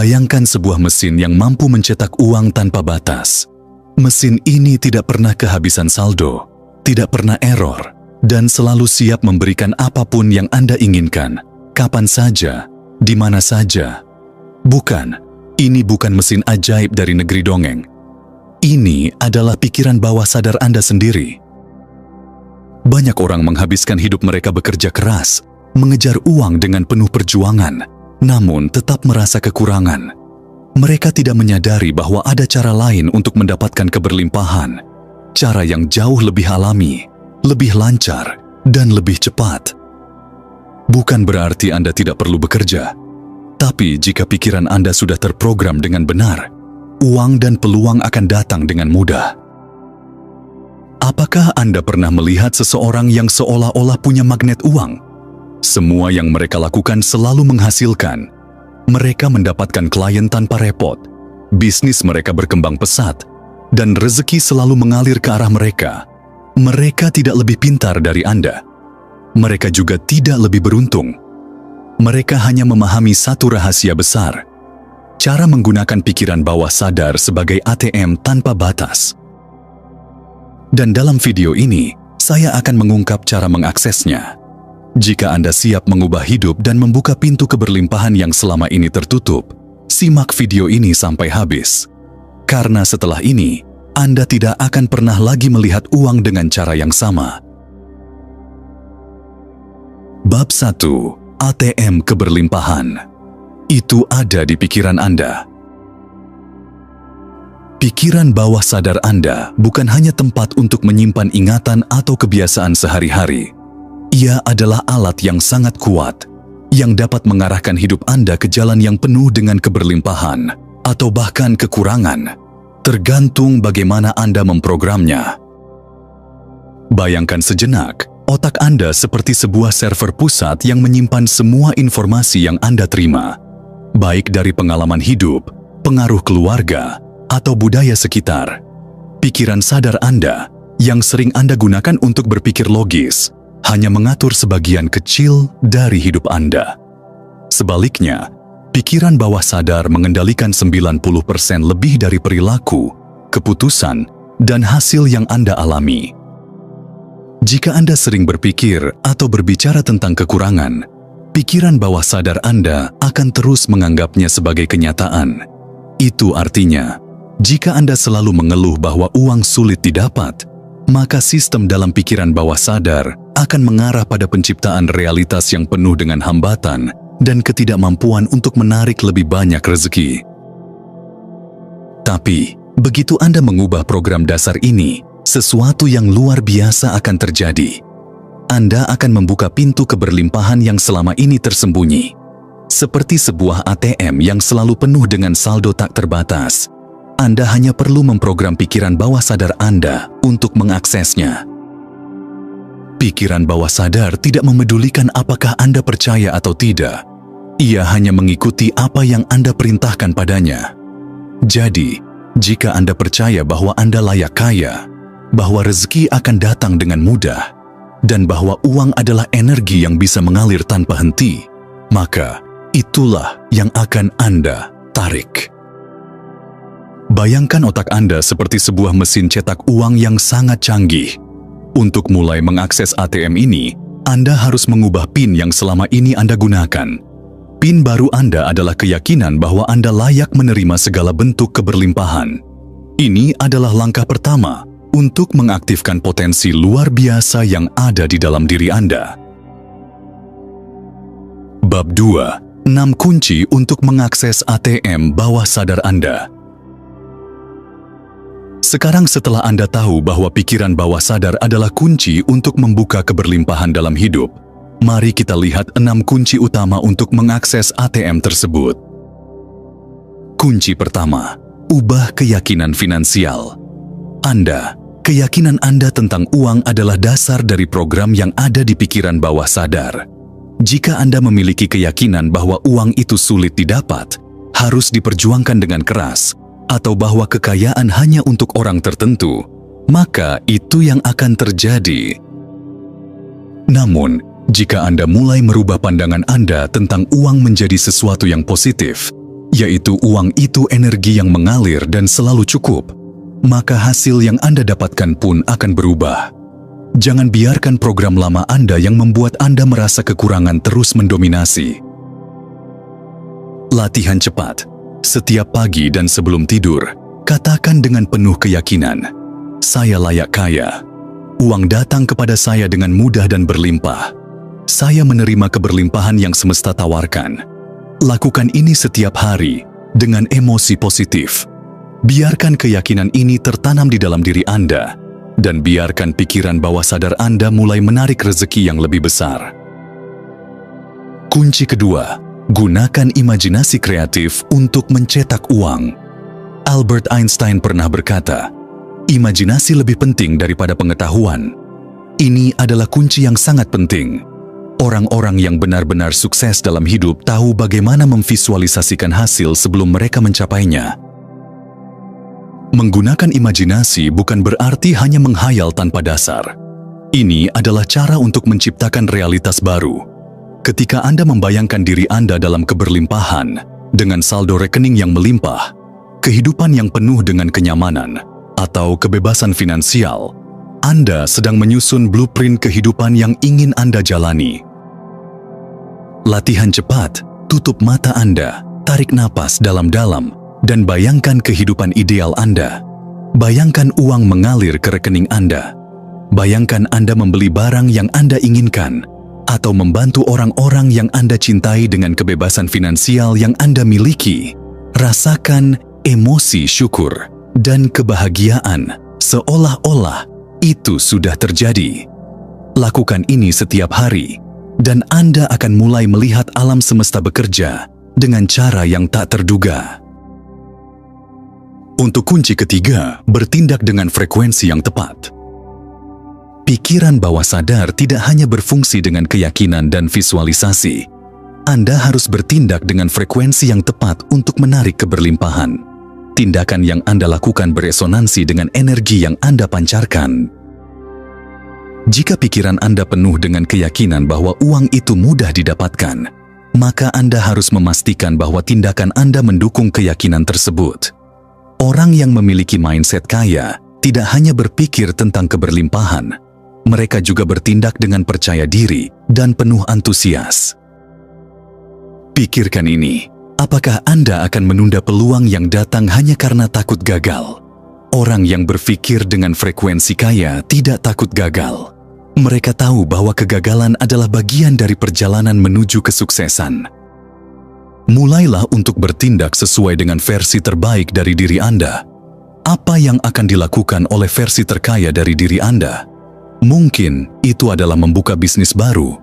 Bayangkan sebuah mesin yang mampu mencetak uang tanpa batas. Mesin ini tidak pernah kehabisan saldo, tidak pernah error, dan selalu siap memberikan apapun yang Anda inginkan, kapan saja, di mana saja. Bukan, ini bukan mesin ajaib dari negeri dongeng. Ini adalah pikiran bawah sadar Anda sendiri. Banyak orang menghabiskan hidup mereka bekerja keras, mengejar uang dengan penuh perjuangan, namun tetap merasa kekurangan. Mereka tidak menyadari bahwa ada cara lain untuk mendapatkan keberlimpahan, cara yang jauh lebih alami, lebih lancar, dan lebih cepat. Bukan berarti Anda tidak perlu bekerja, tapi jika pikiran Anda sudah terprogram dengan benar, uang dan peluang akan datang dengan mudah. Apakah Anda pernah melihat seseorang yang seolah-olah punya magnet uang? Semua yang mereka lakukan selalu menghasilkan. Mereka mendapatkan klien tanpa repot, bisnis mereka berkembang pesat, dan rezeki selalu mengalir ke arah mereka. Mereka tidak lebih pintar dari Anda. Mereka juga tidak lebih beruntung. Mereka hanya memahami satu rahasia besar: cara menggunakan pikiran bawah sadar sebagai ATM tanpa batas. Dan dalam video ini, saya akan mengungkap cara mengaksesnya. Jika Anda siap mengubah hidup dan membuka pintu keberlimpahan yang selama ini tertutup, simak video ini sampai habis. Karena setelah ini, Anda tidak akan pernah lagi melihat uang dengan cara yang sama. Bab 1. ATM Keberlimpahan. Itu ada di pikiran Anda. Pikiran bawah sadar Anda bukan hanya tempat untuk menyimpan ingatan atau kebiasaan sehari-hari. Ia adalah alat yang sangat kuat, yang dapat mengarahkan hidup Anda ke jalan yang penuh dengan keberlimpahan, atau bahkan kekurangan, tergantung bagaimana Anda memprogramnya. Bayangkan sejenak, otak Anda seperti sebuah server pusat yang menyimpan semua informasi yang Anda terima, baik dari pengalaman hidup, pengaruh keluarga, atau budaya sekitar. Pikiran sadar Anda, yang sering Anda gunakan untuk berpikir logis, hanya mengatur sebagian kecil dari hidup Anda. Sebaliknya, pikiran bawah sadar mengendalikan 90% lebih dari perilaku, keputusan, dan hasil yang Anda alami. Jika Anda sering berpikir atau berbicara tentang kekurangan, pikiran bawah sadar Anda akan terus menganggapnya sebagai kenyataan. Itu artinya, jika Anda selalu mengeluh bahwa uang sulit didapat, maka sistem dalam pikiran bawah sadar akan mengarah pada penciptaan realitas yang penuh dengan hambatan dan ketidakmampuan untuk menarik lebih banyak rezeki. Tapi, begitu Anda mengubah program dasar ini, sesuatu yang luar biasa akan terjadi. Anda akan membuka pintu keberlimpahan yang selama ini tersembunyi. Seperti sebuah ATM yang selalu penuh dengan saldo tak terbatas, Anda hanya perlu memprogram pikiran bawah sadar Anda untuk mengaksesnya. Pikiran bawah sadar tidak memedulikan apakah Anda percaya atau tidak. Ia hanya mengikuti apa yang Anda perintahkan padanya. Jadi, jika Anda percaya bahwa Anda layak kaya, bahwa rezeki akan datang dengan mudah, dan bahwa uang adalah energi yang bisa mengalir tanpa henti, maka itulah yang akan Anda tarik. Bayangkan otak Anda seperti sebuah mesin cetak uang yang sangat canggih. Untuk mulai mengakses ATM ini, Anda harus mengubah PIN yang selama ini Anda gunakan. PIN baru Anda adalah keyakinan bahwa Anda layak menerima segala bentuk keberlimpahan. Ini adalah langkah pertama untuk mengaktifkan potensi luar biasa yang ada di dalam diri Anda. Bab 2. 6 kunci untuk mengakses ATM bawah sadar Anda. Sekarang setelah Anda tahu bahwa pikiran bawah sadar adalah kunci untuk membuka keberlimpahan dalam hidup, mari kita lihat 6 kunci utama untuk mengakses ATM tersebut. Kunci pertama, ubah keyakinan finansial. Keyakinan Anda tentang uang adalah dasar dari program yang ada di pikiran bawah sadar. Jika Anda memiliki keyakinan bahwa uang itu sulit didapat, harus diperjuangkan dengan keras, atau bahwa kekayaan hanya untuk orang tertentu, maka itu yang akan terjadi. Namun, jika Anda mulai merubah pandangan Anda tentang uang menjadi sesuatu yang positif, yaitu uang itu energi yang mengalir dan selalu cukup, maka hasil yang Anda dapatkan pun akan berubah. Jangan biarkan program lama Anda yang membuat Anda merasa kekurangan terus mendominasi. Latihan cepat. Setiap pagi dan sebelum tidur, katakan dengan penuh keyakinan, "Saya layak kaya. Uang datang kepada saya dengan mudah dan berlimpah. Saya menerima keberlimpahan yang semesta tawarkan." Lakukan ini setiap hari dengan emosi positif. Biarkan keyakinan ini tertanam di dalam diri Anda, dan biarkan pikiran bawah sadar Anda mulai menarik rezeki yang lebih besar. Kunci kedua, gunakan imajinasi kreatif untuk mencetak uang. Albert Einstein pernah berkata, "Imajinasi lebih penting daripada pengetahuan." Ini adalah kunci yang sangat penting. Orang-orang yang benar-benar sukses dalam hidup tahu bagaimana memvisualisasikan hasil sebelum mereka mencapainya. Menggunakan imajinasi bukan berarti hanya menghayal tanpa dasar. Ini adalah cara untuk menciptakan realitas baru. Ketika Anda membayangkan diri Anda dalam keberlimpahan, dengan saldo rekening yang melimpah, kehidupan yang penuh dengan kenyamanan, atau kebebasan finansial, Anda sedang menyusun blueprint kehidupan yang ingin Anda jalani. Latihan cepat, tutup mata Anda, tarik napas dalam-dalam, dan bayangkan kehidupan ideal Anda. Bayangkan uang mengalir ke rekening Anda. Bayangkan Anda membeli barang yang Anda inginkan, atau membantu orang-orang yang Anda cintai dengan kebebasan finansial yang Anda miliki. Rasakan emosi syukur dan kebahagiaan seolah-olah itu sudah terjadi. Lakukan ini setiap hari, dan Anda akan mulai melihat alam semesta bekerja dengan cara yang tak terduga. Untuk kunci ketiga, bertindak dengan frekuensi yang tepat. Pikiran bawah sadar tidak hanya berfungsi dengan keyakinan dan visualisasi. Anda harus bertindak dengan frekuensi yang tepat untuk menarik keberlimpahan. Tindakan yang Anda lakukan beresonansi dengan energi yang Anda pancarkan. Jika pikiran Anda penuh dengan keyakinan bahwa uang itu mudah didapatkan, maka Anda harus memastikan bahwa tindakan Anda mendukung keyakinan tersebut. Orang yang memiliki mindset kaya tidak hanya berpikir tentang keberlimpahan, mereka juga bertindak dengan percaya diri dan penuh antusias. Pikirkan ini, apakah Anda akan menunda peluang yang datang hanya karena takut gagal? Orang yang berpikir dengan frekuensi kaya tidak takut gagal. Mereka tahu bahwa kegagalan adalah bagian dari perjalanan menuju kesuksesan. Mulailah untuk bertindak sesuai dengan versi terbaik dari diri Anda. Apa yang akan dilakukan oleh versi terkaya dari diri Anda? Mungkin itu adalah membuka bisnis baru.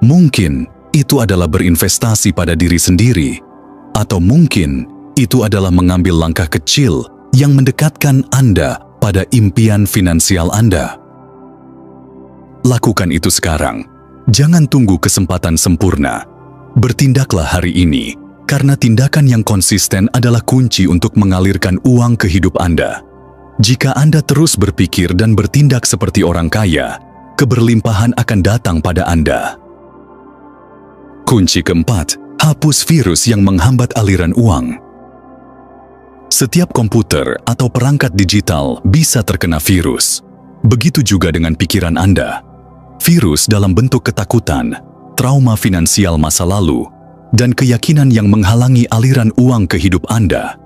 Mungkin itu adalah berinvestasi pada diri sendiri. Atau mungkin itu adalah mengambil langkah kecil yang mendekatkan Anda pada impian finansial Anda. Lakukan itu sekarang. Jangan tunggu kesempatan sempurna. Bertindaklah hari ini, karena tindakan yang konsisten adalah kunci untuk mengalirkan uang ke hidup Anda. Jika Anda terus berpikir dan bertindak seperti orang kaya, keberlimpahan akan datang pada Anda. Kunci keempat, hapus virus yang menghambat aliran uang. Setiap komputer atau perangkat digital bisa terkena virus. Begitu juga dengan pikiran Anda. Virus dalam bentuk ketakutan, trauma finansial masa lalu, dan keyakinan yang menghalangi aliran uang ke hidup Anda.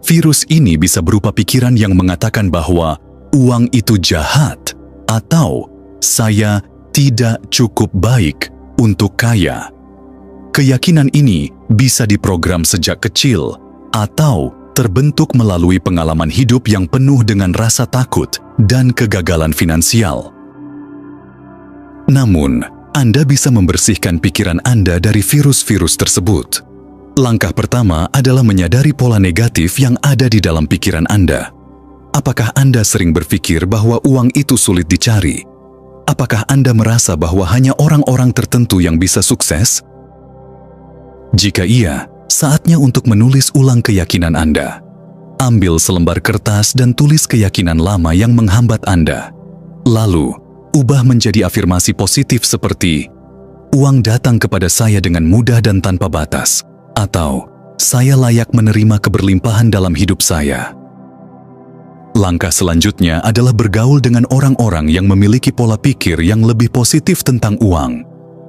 Virus ini bisa berupa pikiran yang mengatakan bahwa uang itu jahat, atau saya tidak cukup baik untuk kaya. Keyakinan ini bisa diprogram sejak kecil, atau terbentuk melalui pengalaman hidup yang penuh dengan rasa takut dan kegagalan finansial. Namun, Anda bisa membersihkan pikiran Anda dari virus-virus tersebut. Langkah pertama adalah menyadari pola negatif yang ada di dalam pikiran Anda. Apakah Anda sering berpikir bahwa uang itu sulit dicari? Apakah Anda merasa bahwa hanya orang-orang tertentu yang bisa sukses? Jika iya, saatnya untuk menulis ulang keyakinan Anda. Ambil selembar kertas dan tulis keyakinan lama yang menghambat Anda. Lalu, ubah menjadi afirmasi positif seperti, "Uang datang kepada saya dengan mudah dan tanpa batas." Atau, saya layak menerima keberlimpahan dalam hidup saya. Langkah selanjutnya adalah bergaul dengan orang-orang yang memiliki pola pikir yang lebih positif tentang uang.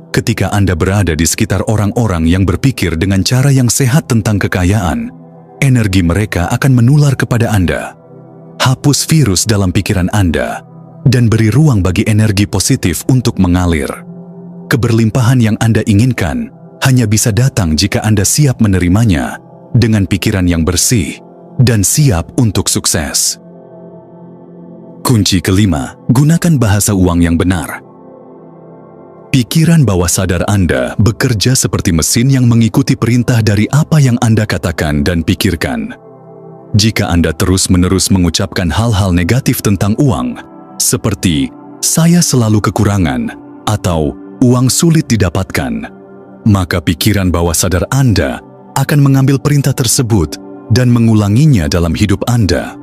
Ketika Anda berada di sekitar orang-orang yang berpikir dengan cara yang sehat tentang kekayaan, energi mereka akan menular kepada Anda. Hapus virus dalam pikiran Anda dan beri ruang bagi energi positif untuk mengalir. Keberlimpahan yang Anda inginkan hanya bisa datang jika Anda siap menerimanya dengan pikiran yang bersih dan siap untuk sukses. Kunci kelima, gunakan bahasa uang yang benar. Pikiran bawah sadar Anda bekerja seperti mesin yang mengikuti perintah dari apa yang Anda katakan dan pikirkan. Jika Anda terus-menerus mengucapkan hal-hal negatif tentang uang, seperti "saya selalu kekurangan" atau "uang sulit didapatkan", maka pikiran bawah sadar Anda akan mengambil perintah tersebut dan mengulanginya dalam hidup Anda.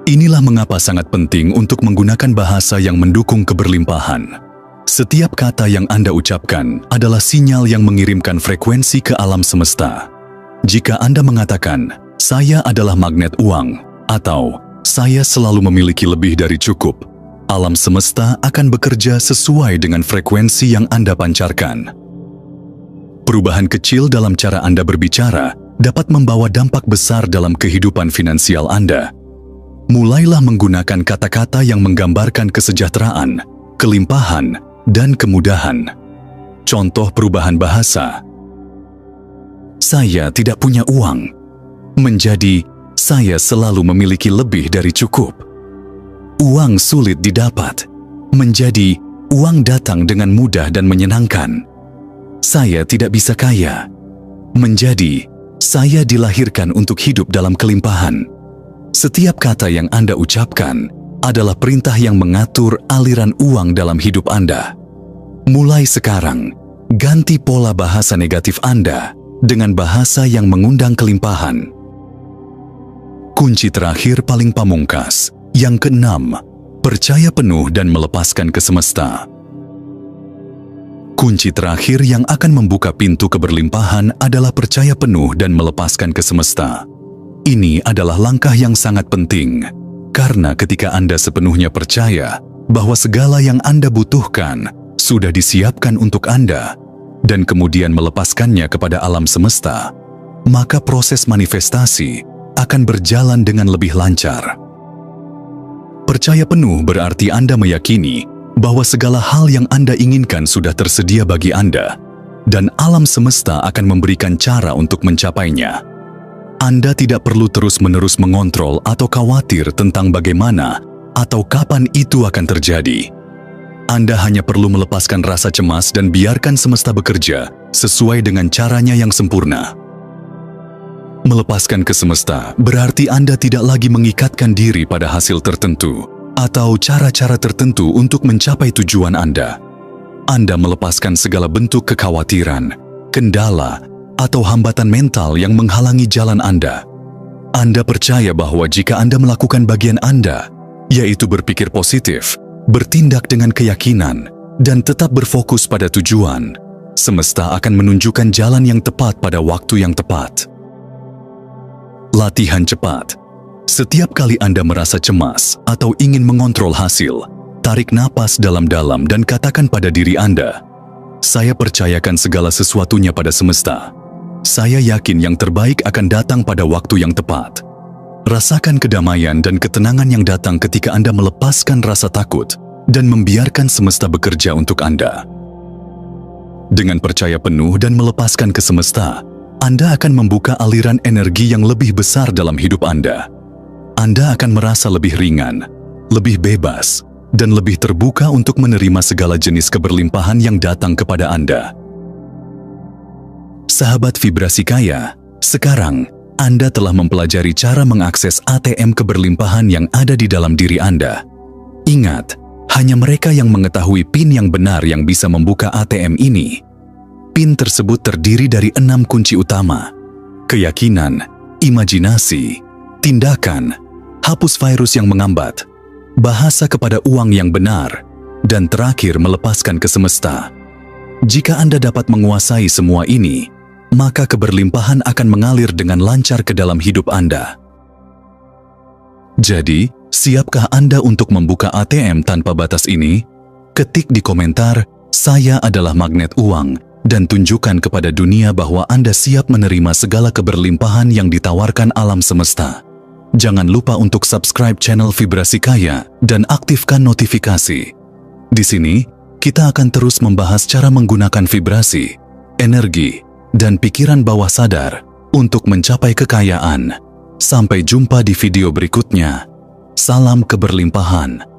Inilah mengapa sangat penting untuk menggunakan bahasa yang mendukung keberlimpahan. Setiap kata yang Anda ucapkan adalah sinyal yang mengirimkan frekuensi ke alam semesta. Jika Anda mengatakan, "Saya adalah magnet uang," atau "Saya selalu memiliki lebih dari cukup," alam semesta akan bekerja sesuai dengan frekuensi yang Anda pancarkan. Perubahan kecil dalam cara Anda berbicara dapat membawa dampak besar dalam kehidupan finansial Anda. Mulailah menggunakan kata-kata yang menggambarkan kesejahteraan, kelimpahan, dan kemudahan. Contoh perubahan bahasa: "Saya tidak punya uang," menjadi "Saya selalu memiliki lebih dari cukup." "Uang sulit didapat," menjadi "Uang datang dengan mudah dan menyenangkan." "Saya tidak bisa kaya," menjadi "Saya dilahirkan untuk hidup dalam kelimpahan." Setiap kata yang Anda ucapkan adalah perintah yang mengatur aliran uang dalam hidup Anda. Mulai sekarang, ganti pola bahasa negatif Anda dengan bahasa yang mengundang kelimpahan. Kunci terakhir paling pamungkas, yang keenam, percaya penuh dan melepaskan ke semesta. Kunci terakhir yang akan membuka pintu keberlimpahan adalah percaya penuh dan melepaskan ke semesta. Ini adalah langkah yang sangat penting, karena ketika Anda sepenuhnya percaya bahwa segala yang Anda butuhkan sudah disiapkan untuk Anda, dan kemudian melepaskannya kepada alam semesta, maka proses manifestasi akan berjalan dengan lebih lancar. Percaya penuh berarti Anda meyakini bahwa segala hal yang Anda inginkan sudah tersedia bagi Anda, dan alam semesta akan memberikan cara untuk mencapainya. Anda tidak perlu terus-menerus mengontrol atau khawatir tentang bagaimana atau kapan itu akan terjadi. Anda hanya perlu melepaskan rasa cemas dan biarkan semesta bekerja sesuai dengan caranya yang sempurna. Melepaskan ke semesta berarti Anda tidak lagi mengikatkan diri pada hasil tertentu atau cara-cara tertentu untuk mencapai tujuan Anda. Anda melepaskan segala bentuk kekhawatiran, kendala, atau hambatan mental yang menghalangi jalan Anda. Anda percaya bahwa jika Anda melakukan bagian Anda, yaitu berpikir positif, bertindak dengan keyakinan, dan tetap berfokus pada tujuan, semesta akan menunjukkan jalan yang tepat pada waktu yang tepat. Latihan cepat. Setiap kali Anda merasa cemas atau ingin mengontrol hasil, tarik napas dalam-dalam dan katakan pada diri Anda, "Saya percayakan segala sesuatunya pada semesta. Saya yakin yang terbaik akan datang pada waktu yang tepat." Rasakan kedamaian dan ketenangan yang datang ketika Anda melepaskan rasa takut dan membiarkan semesta bekerja untuk Anda. Dengan percaya penuh dan melepaskan ke semesta, Anda akan membuka aliran energi yang lebih besar dalam hidup Anda. Anda akan merasa lebih ringan, lebih bebas, dan lebih terbuka untuk menerima segala jenis keberlimpahan yang datang kepada Anda. Sahabat Vibrasi Kaya, sekarang Anda telah mempelajari cara mengakses ATM keberlimpahan yang ada di dalam diri Anda. Ingat, hanya mereka yang mengetahui PIN yang benar yang bisa membuka ATM ini. PIN tersebut terdiri dari 6 kunci utama: keyakinan, imajinasi, tindakan, hapus virus yang mengambat, bahasa kepada uang yang benar, dan terakhir melepaskan ke semesta. Jika Anda dapat menguasai semua ini, maka keberlimpahan akan mengalir dengan lancar ke dalam hidup Anda. Jadi, siapkah Anda untuk membuka ATM tanpa batas ini? Ketik di komentar, "Saya adalah magnet uang," dan tunjukkan kepada dunia bahwa Anda siap menerima segala keberlimpahan yang ditawarkan alam semesta. Jangan lupa untuk subscribe channel Vibrasi Kaya dan aktifkan notifikasi. Di sini, kita akan terus membahas cara menggunakan vibrasi, energi, dan pikiran bawah sadar untuk mencapai kekayaan. Sampai jumpa di video berikutnya. Salam keberlimpahan.